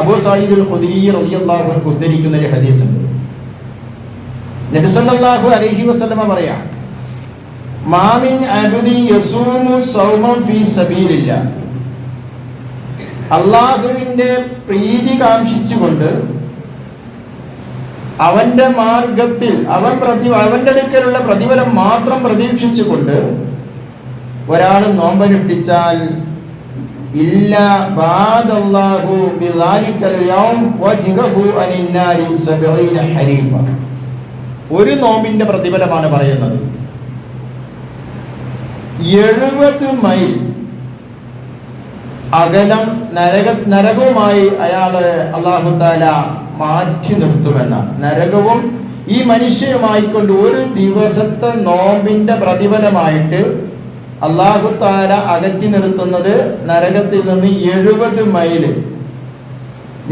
അബൂ സഈദ് അൽ ഖുദരി റളിയല്ലാഹു അൻഹു ഉദ്ധരിക്കുന്ന ഒരു ഹദീസ് ഉണ്ട്. നബി സല്ലല്ലാഹു അലൈഹി വസല്ലമ പറയാം, മാ മിൻ അബ്ദിൻ യസൂമു സൗമൻ ഫീ സബീലില്ലാഹ്, അല്ലാഹുവിന്റെ പ്രീതി കാംക്ഷിച്ചുകൊണ്ട് അവന്റെ മാർഗത്തിൽ അവന്റെ അടുക്കലുള്ള പ്രതിഫലം മാത്രം പ്രതീക്ഷിച്ചുകൊണ്ട് ഒരാൾ നോമ്പനുഷ്ഠിച്ചാൽ ഇല്ലാ ബാദല്ലാഹു ബിദാലിക്കൽ യൗം വജ്ഹഹു അനിന്നാരി 70 ഹരീഫ. ഒരു നോമ്പിന്റെ പ്രതിഫലമാണ് പറയുന്നത്. 70 മൈൽ അകലം നരകവുമായി അയാള് അല്ലാഹു തആല മാറ്റി നിർത്തുമെന്നാണ്. നരകവും ഈ മനുഷ്യനുമായിക്കൊണ്ട് ഒരു ദിവസത്തെ നോമ്പിന്റെ പ്രതിഫലമായിട്ട് അല്ലാഹു തആല അകറ്റി നിർത്തുന്നത് നരകത്തിൽ നിന്ന് 70 മൈല്.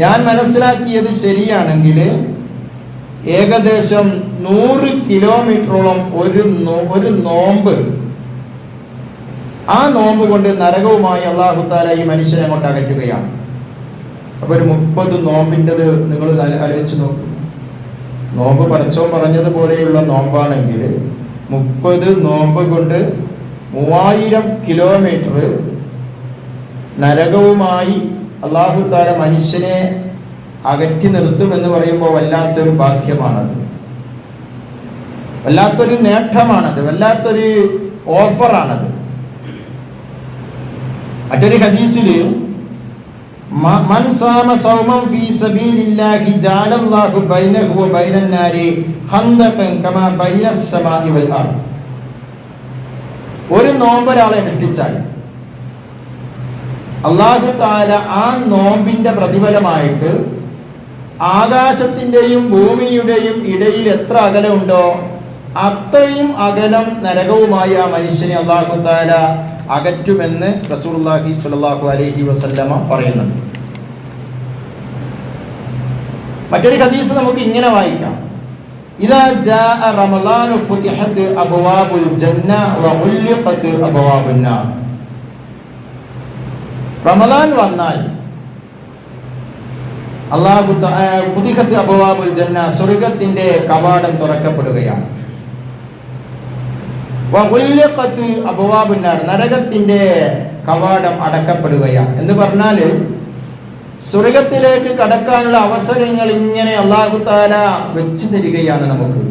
ഞാൻ മനസ്സിലാക്കിയത് ശരിയാണെങ്കിൽ ഏകദേശം 100 കിലോമീറ്ററോളം ഒരു നോമ്പ്, ആ നോമ്പ് കൊണ്ട് നരകവുമായി അല്ലാഹു തആല ഈ മനുഷ്യനെ അങ്ങോട്ട് അകറ്റുകയാണ്. അപ്പൊ ഒരു 30 നോമ്പിൻ്റെത് നിങ്ങൾ ആലോചിച്ച് നോക്കും. നോമ്പ് പടച്ചോൻ പറഞ്ഞതുപോലെയുള്ള നോമ്പാണെങ്കിൽ 30 നോമ്പ് കൊണ്ട് 3000 കിലോമീറ്റർ നരകവുമായി അല്ലാഹു തആല മനുഷ്യനെ അകറ്റി നിർത്തുമെന്ന് പറയുമ്പോൾ വല്ലാത്തൊരു ഭാഗ്യമാണത്, വല്ലാത്തൊരു നേട്ടമാണത്, വല്ലാത്തൊരു ഓഫറാണത്. മറ്റൊരു ഹദീസിൽ മൻ സാമ സൗമൻ ഫീ സബീലില്ലാഹി ജഅലല്ലാഹു ബൈനഹു വ ബൈനൻ നാരി ഖന്ദഖൻ കമാ ബൈനസ് സമാഇ വൽ അർദ്. ഒരു നോമ്പ് ഒരാളെ അനുഷ്ഠിച്ചാൽ അല്ലാഹു തആല ആ നോമ്പിന്റെ പ്രതിഫലമായിട്ട് ആകാശത്തിന്റെയും ഭൂമിയുടെയും ഇടയിൽ എത്ര അകലമുണ്ടോ അത്രയും അകലം നരകവുമായി ആ മനുഷ്യനെ അല്ലാഹു തആല അകറ്റുമെന്ന് റസൂലുള്ളാഹി സ്വല്ലല്ലാഹു അലൈഹി വസല്ലമ പറയുന്നുണ്ട്. മറ്റൊരു ഹദീസ് നമുക്ക് ഇങ്ങനെ വായിക്കാം, ഇദാ ജാഅ റമളാനു ഫുതിഹത് അബ്വാബുൽ ജന്ന വ ഉൽഖത് അബ്വാബുൻ നാർ. റമളാൻ വന്നാൽ അല്ലാഹു തആല ഫുതിഹത് അബ്വാബുൽ ജന്ന, സ്വർഗ്ഗത്തിന്റെ കവാടം തുറക്കപ്പെടുകയാണ്. വ ഉൽഖത് അബ്വാബുൻ നാർ, നരകത്തിന്റെ കവാടം അടക്കപ്പെടുകയാണ്. എന്ന് പറഞ്ഞാൽ സ്വർഗ്ഗത്തിലേക്ക് കടക്കാനുള്ള അവസരങ്ങൾ ഇങ്ങനെ അല്ലാഹു തആല വെച്ച് തരികയാണ് നമുക്ക്.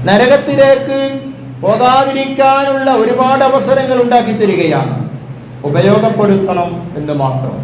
നരകത്തിലേക്ക് പോകാതിരിക്കാനുള്ള ഒരുപാട് അവസരങ്ങൾ ഉണ്ടാക്കി തരികയാണ്. ഉപയോഗപ്പെടുത്തണം എന്ന് മാത്രം.